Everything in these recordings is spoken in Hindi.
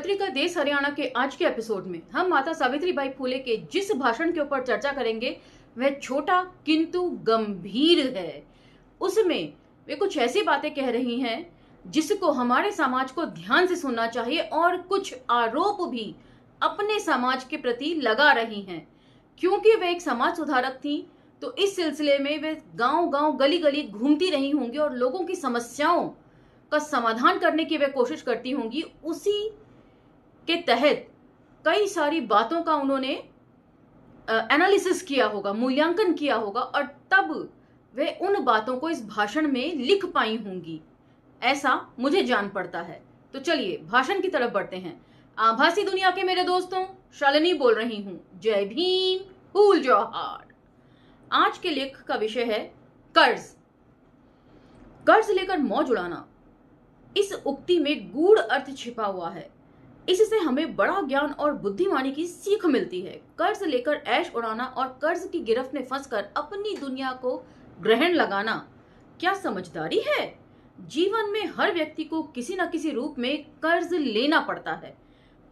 सावित्री का देश हरियाणा के आज के एपिसोड में हम माता सावित्रीबाई फुले के जिस भाषण के ऊपर चर्चा करेंगे वह छोटा किंतु गंभीर है। उसमें वे कुछ ऐसी बातें कह रही हैं जिसको हमारे समाज को ध्यान से सुनना चाहिए और कुछ आरोप भी अपने समाज के प्रति लगा रही हैं। क्योंकि वे एक समाज सुधारक थी तो इस सिलसिले में वे गांव-गांव गली-गली घूमती रही होंगी और लोगों की समस्याओं का समाधान करने की वे कोशिश करती होंगी। उसी के तहत कई सारी बातों का उन्होंने एनालिसिस किया होगा, मूल्यांकन किया होगा और तब वे उन बातों को इस भाषण में लिख पाई होंगी, ऐसा मुझे जान पड़ता है। तो चलिए भाषण की तरफ बढ़ते हैं। आभासी दुनिया के मेरे दोस्तों, शालिनी बोल रही हूं। जय भीम, फूल जोहार। आज के लेख का विषय है कर्ज। कर्ज लेकर मौज उड़ाना, इस उक्ति में गूढ़ अर्थ छिपा हुआ है। इससे हमें बड़ा ज्ञान और बुद्धिमानी की सीख मिलती है। कर्ज लेकर ऐश उड़ाना और कर्ज की गिरफ्त में फंसकर अपनी दुनिया को ग्रहण लगाना क्या समझदारी है? जीवन में हर व्यक्ति को किसी न किसी रूप में कर्ज लेना पड़ता है,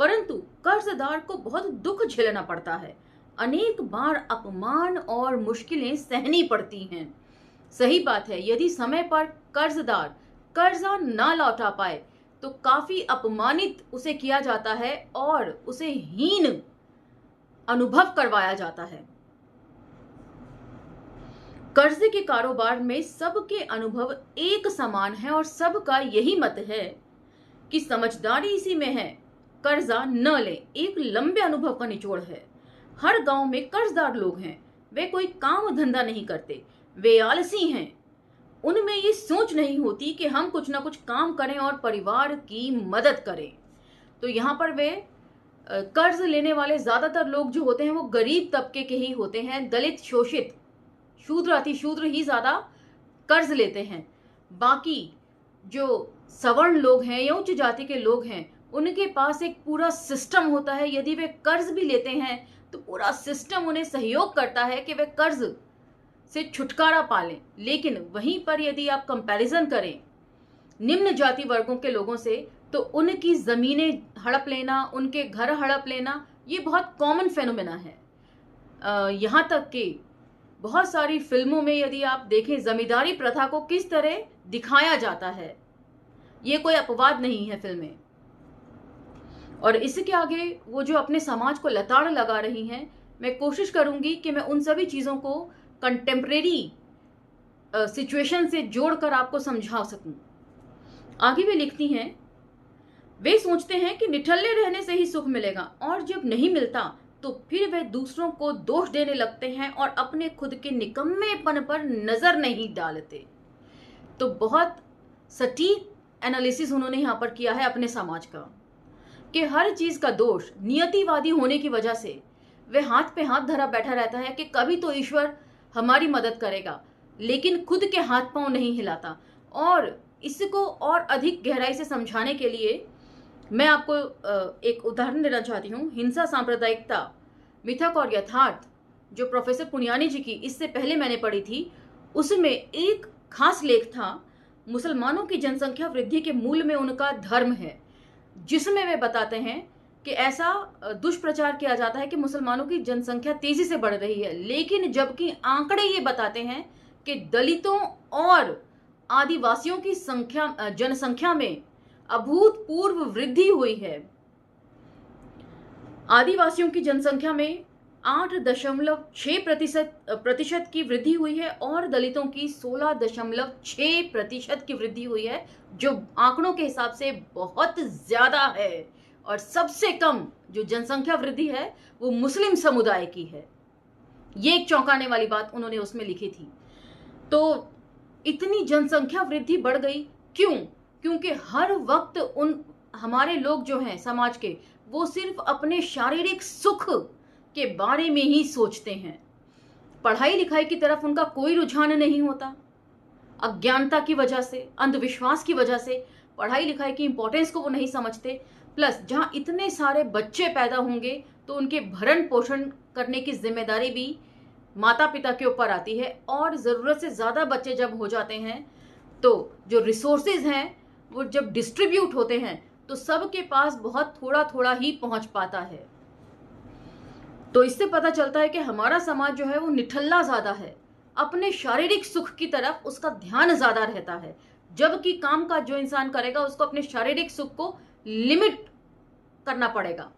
परंतु कर्जदार को बहुत दुख झेलना पड़ता है। अनेक बार अपमान और मुश्किलें सहनी पड़ती हैं। सही बात है, यदि समय पर कर्जदार कर्जा ना लौटा पाए तो काफी अपमानित उसे किया जाता है और उसे हीन अनुभव करवाया जाता है। कर्जे के कारोबार में सबके अनुभव एक समान है और सबका यही मत है कि समझदारी इसी में है, कर्जा न ले। एक लंबे अनुभव का निचोड़ है। हर गांव में कर्जदार लोग हैं। वे कोई काम धंधा नहीं करते, वे आलसी हैं। उनमें ये सोच नहीं होती कि हम कुछ ना कुछ काम करें और परिवार की मदद करें। तो यहाँ पर वे कर्ज लेने वाले ज्यादातर लोग जो होते हैं वो गरीब तबके के ही होते हैं। दलित, शोषित, शूद्र, अति शूद्र ही ज्यादा कर्ज लेते हैं। बाकी जो सवर्ण लोग हैं या उच्च जाति के लोग हैं उनके पास एक पूरा सिस्टम होता है। यदि वे कर्ज भी लेते हैं तो पूरा सिस्टम उन्हें सहयोग करता है कि वे कर्ज से छुटकारा पालें। लेकिन वहीं पर यदि आप कंपैरिजन करें निम्न जाति वर्गों के लोगों से तो उनकी जमीनें हड़प लेना, उनके घर हड़प लेना, ये बहुत कॉमन फेनोमेना है। यहाँ तक कि बहुत सारी फिल्मों में यदि आप देखें जमींदारी प्रथा को किस तरह दिखाया जाता है, ये कोई अपवाद नहीं है फिल्में। और इसके आगे वो जो अपने समाज को लताड़ लगा रही हैं, मैं कोशिश करूंगी कि मैं उन सभी चीजों को कंटेम्परेरी सिचुएशन से जोड़कर आपको समझा सकूं। आगे वे लिखती हैं, वे सोचते हैं कि निठल्ले रहने से ही सुख मिलेगा और जब नहीं मिलता तो फिर वे दूसरों को दोष देने लगते हैं और अपने खुद के निकम्मेपन पर नजर नहीं डालते। तो बहुत सटीक एनालिसिस उन्होंने यहाँ पर किया है अपने समाज का कि हर चीज का दोष नियतिवादी होने की वजह से वे हाथ पे हाथ धरा बैठा रहता है कि कभी तो ईश्वर हमारी मदद करेगा, लेकिन खुद के हाथ पांव नहीं हिलाता। और इसको और अधिक गहराई से समझाने के लिए मैं आपको एक उदाहरण देना चाहती हूँ। हिंसा, सांप्रदायिकता, मिथक और यथार्थ जो प्रोफेसर पुनियानी जी की इससे पहले मैंने पढ़ी थी, उसमें एक खास लेख था मुसलमानों की जनसंख्या वृद्धि के मूल में उनका धर्म है, जिसमें वे बताते हैं कि ऐसा दुष्प्रचार किया जाता है कि मुसलमानों की जनसंख्या तेजी से बढ़ रही है, लेकिन जबकि आंकड़े ये बताते हैं कि दलितों और आदिवासियों की जनसंख्या में अभूतपूर्व वृद्धि हुई है। आदिवासियों की जनसंख्या में 8.6% की वृद्धि हुई है और दलितों की 16.6% की वृद्धि हुई है, जो आंकड़ों के हिसाब से बहुत ज्यादा है। और सबसे कम जो जनसंख्या वृद्धि है वो मुस्लिम समुदाय की है। ये एक चौंकाने वाली बात उन्होंने उसमें लिखी थी। तो इतनी जनसंख्या वृद्धि बढ़ गई क्यों? क्योंकि हर वक्त हमारे लोग जो हैं समाज के, वो सिर्फ अपने शारीरिक सुख के बारे में ही सोचते हैं। पढ़ाई लिखाई की तरफ उनका कोई रुझान नहीं होता। अज्ञानता की वजह से, अंधविश्वास की वजह से पढ़ाई लिखाई की इंपॉर्टेंस को वो नहीं समझते। प्लस जहाँ इतने सारे बच्चे पैदा होंगे तो उनके भरण पोषण करने की जिम्मेदारी भी माता पिता के ऊपर आती है। और ज़रूरत से ज़्यादा बच्चे जब हो जाते हैं तो जो रिसोर्सेज हैं वो जब डिस्ट्रीब्यूट होते हैं तो सबके पास बहुत थोड़ा थोड़ा ही पहुंच पाता है। तो इससे पता चलता है कि हमारा समाज जो है वो निठल्ला ज्यादा है, अपने शारीरिक सुख की तरफ उसका ध्यान ज्यादा रहता है, जबकि काम काज जो इंसान करेगा उसको अपने शारीरिक सुख को लिमिट करना पड़ेगा।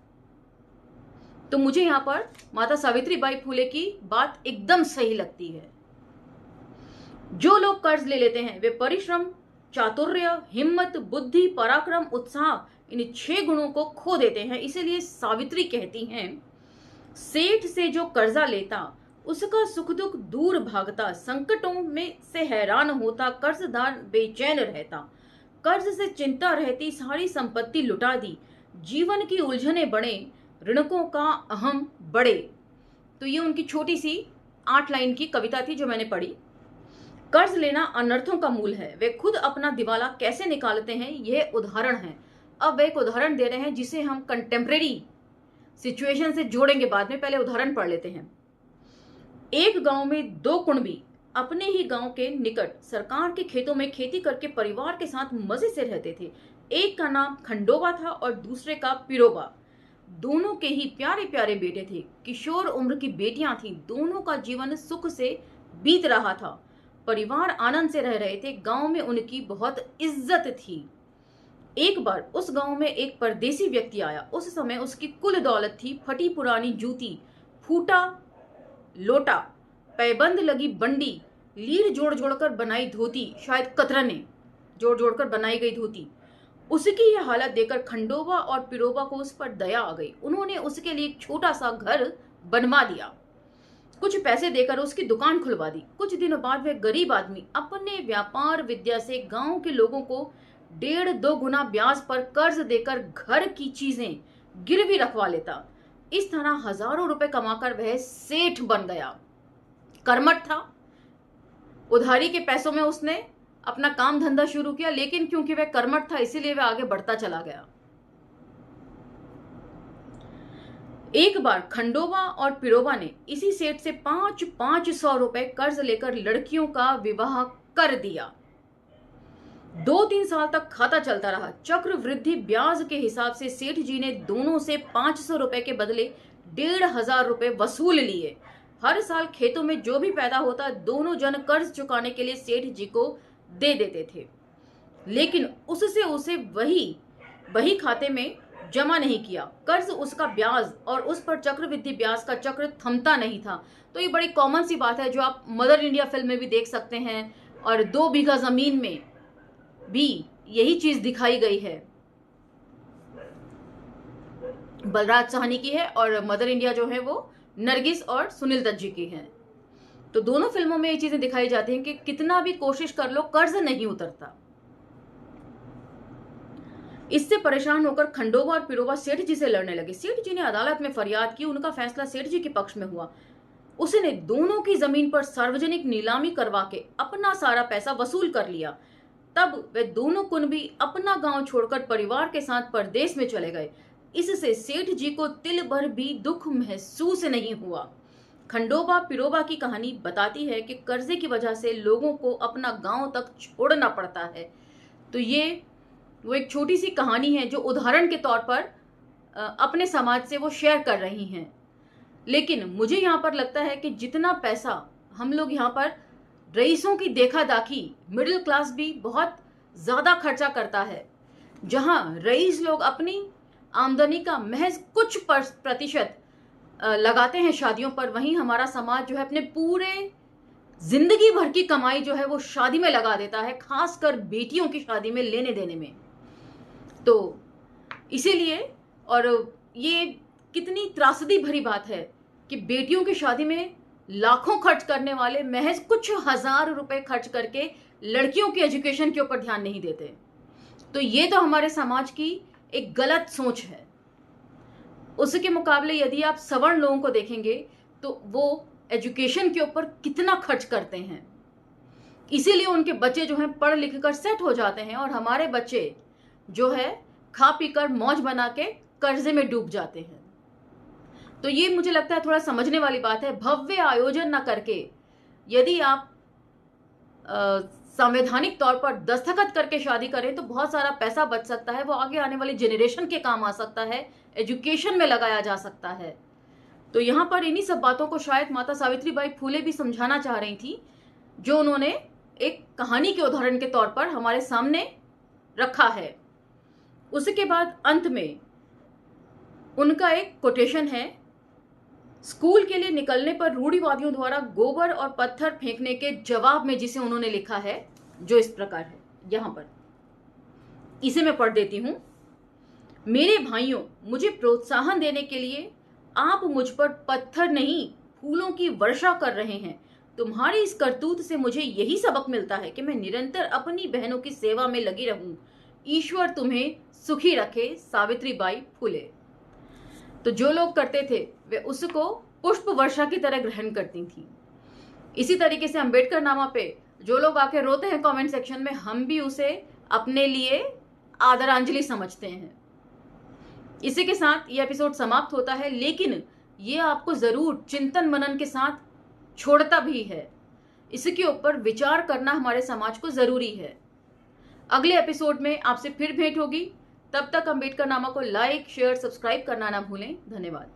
तो मुझे यहां पर माता सावित्रीबाई फुले की बात एकदम सही लगती है। जो लोग कर्ज ले लेते हैं वे परिश्रम, चातुर्य, हिम्मत, बुद्धि, पराक्रम, उत्साह इन 6 गुणों को खो देते हैं। इसीलिए सावित्री कहती हैं, सेठ से जो कर्जा लेता उसका सुख दुख दूर भागता, संकटों में से हैरान होता, कर्जदार बेचैन रहता, कर्ज से चिंता रहती, सारी संपत्ति लुटा दी, जीवन की उलझने बने, ऋणकों का अहम बढ़े। तो ये उनकी छोटी सी 8 लाइन की कविता थी जो मैंने पढ़ी। कर्ज लेना अनर्थों का मूल है, वे खुद अपना दिवाला कैसे निकालते हैं यह उदाहरण है। अब वे एक उदाहरण दे रहे हैं जिसे हम कंटेम्प्रेरी सिचुएशन से जोड़ेंगे बाद में, पहले उदाहरण पढ़ लेते हैं। एक गांव में 2 कुणबी अपने ही गांव के निकट सरकार के खेतों में खेती करके परिवार के साथ मजे से रहते थे। एक का नाम खंडोबा था और दूसरे का पिरोबा। दोनों के ही प्यारे प्यारे बेटे थे, किशोर उम्र की बेटियां थीं। दोनों का जीवन सुख से बीत रहा था, परिवार आनंद से रह रहे थे, गांव में उनकी बहुत इज्जत थी। एक बार उस गांव में एक परदेसी व्यक्ति आया। उस समय उसकी कुल दौलत थी फटी पुरानी जूती, फूटा लोटा, पैबंद लगी बंडी, लीर जोड़ जोड़कर बनाई धोती, शायद कतरने जोड़ जोड़कर बनाई गई धोती। उसकी यह हालत देखकर खंडोबा और पिरोबा को उस पर दया आ गई। उन्होंने उसके लिए एक छोटा सा घर बनवा दिया, कुछ पैसे देकर उसकी दुकान खुलवा दी। कुछ दिनों बाद वह गरीब आदमी अपने व्यापार विद्या से गांव के लोगों को 1.5-2 गुना ब्याज पर कर्ज देकर घर की चीजें गिरवी रखवा लेता। इस तरह हजारों रुपए कमाकर वह सेठ बन गया। कर्मठ था, उधारी के पैसों में उसने अपना काम धंधा शुरू किया, लेकिन क्योंकि वह कर्मठ था इसीलिए वह आगे बढ़ता चला गया। एक बार खंडोबा और पिरोबा ने इसी सेठ से 500 रुपए कर्ज लेकर लड़कियों का विवाह कर दिया। 2-3 साल तक खाता चलता रहा। चक्रवृद्धि ब्याज के हिसाब से सेठ जी ने दोनों से 500 रुपए के बदले 1,500 रुपए वसूल लिए। हर साल खेतों में जो भी पैदा होता दोनों जन कर्ज चुकाने के लिए सेठ जी को दे देते थे, लेकिन उससे उसे वही खाते में जमा नहीं किया। कर्ज, उसका ब्याज और उस पर चक्रवृद्धि ब्याज का चक्र थमता नहीं था। तो ये बड़ी कॉमन सी बात है जो आप मदर इंडिया फिल्म में भी देख सकते हैं, और 2 बीघा जमीन में भी यही चीज दिखाई गई है। बलराज साहनी की है और मदर इंडिया जो है वो नरगिस और सुनील दत्त जी की है। तो दोनों फिल्मों में ये चीजें दिखाई जाती हैं कि कितना भी कोशिश कर लो कर्ज नहीं उतरता। इससे परेशान होकर खंडोबा और पिरोबा सेठ जी से लड़ने लगे। सेठ जी ने अदालत में फरियाद की। उनका फैसला सेठ जी के पक्ष में हुआ। उसने दोनों की जमीन पर सार्वजनिक नीलामी करवा के अपना सारा पैसा वसूल कर लिया। तब वे दोनों कुनबी अपना गांव छोड़कर परिवार के साथ परदेश में चले गए। इससे सेठ जी को तिल भर भी दुख महसूस नहीं हुआ। खंडोबा पिरोबा की कहानी बताती है कि कर्जे की वजह से लोगों को अपना गांव तक छोड़ना पड़ता है। तो ये वो एक छोटी सी कहानी है जो उदाहरण के तौर पर अपने समाज से वो शेयर कर रही हैं। लेकिन मुझे यहाँ पर लगता है कि जितना पैसा हम लोग यहाँ पर रईसों की देखा दाखी, मिडिल क्लास भी बहुत ज्यादा खर्चा करता है। जहां रईस लोग अपनी आमदनी का महज कुछ प्रतिशत लगाते हैं शादियों पर, वहीं हमारा समाज जो है अपने पूरे जिंदगी भर की कमाई जो है वो शादी में लगा देता है, खासकर बेटियों की शादी में लेने देने में। तो इसीलिए, और ये कितनी त्रासदी भरी बात है कि बेटियों की शादी में लाखों खर्च करने वाले महज कुछ हजार रुपए खर्च करके लड़कियों की एजुकेशन के ऊपर ध्यान नहीं देते। तो ये तो हमारे समाज की एक गलत सोच है। उसके मुकाबले यदि आप सवर्ण लोगों को देखेंगे तो वो एजुकेशन के ऊपर कितना खर्च करते हैं, इसीलिए उनके बच्चे जो हैं पढ़ लिख कर सेट हो जाते हैं, और हमारे बच्चे जो है खा पी कर मौज बना के कर्जे में डूब जाते हैं। तो ये मुझे लगता है थोड़ा समझने वाली बात है। भव्य आयोजन ना करके यदि आप संवैधानिक तौर पर दस्तखत करके शादी करें तो बहुत सारा पैसा बच सकता है, वो आगे आने वाली जनरेशन के काम आ सकता है, एजुकेशन में लगाया जा सकता है। तो यहाँ पर इन्हीं सब बातों को शायद माता सावित्रीबाई फुले भी समझाना चाह रही थी, जो उन्होंने एक कहानी के उदाहरण के तौर पर हमारे सामने रखा है। उसके बाद अंत में उनका एक कोटेशन है, स्कूल के लिए निकलने पर रूढ़िवादियों द्वारा गोबर और पत्थर फेंकने के जवाब में, जिसे उन्होंने लिखा है, जो इस प्रकार है। यहां पर इसे मैं पढ़ देती हूं। मेरे भाइयों, मुझे प्रोत्साहन देने के लिए आप मुझ पर पत्थर नहीं फूलों की वर्षा कर रहे हैं। तुम्हारी इस करतूत से मुझे यही सबक मिलता है कि मैं निरंतर अपनी बहनों की सेवा में लगी रहूं। ईश्वर तुम्हें सुखी रखे। सावित्रीबाई फुले। तो जो लोग करते थे वे उसको पुष्प वर्षा की तरह ग्रहण करती थी। इसी तरीके से अम्बेडकर नामा पे जो लोग आके रोते हैं कमेंट सेक्शन में, हम भी उसे अपने लिए आदरांजलि समझते हैं। इसी के साथ ये एपिसोड समाप्त होता है, लेकिन ये आपको जरूर चिंतन मनन के साथ छोड़ता भी है। इसके ऊपर विचार करना हमारे समाज को जरूरी है। अगले एपिसोड में आपसे फिर भेंट होगी। तब तक अम्बेडकर नामा को लाइक, शेयर, सब्सक्राइब करना ना भूलें। धन्यवाद।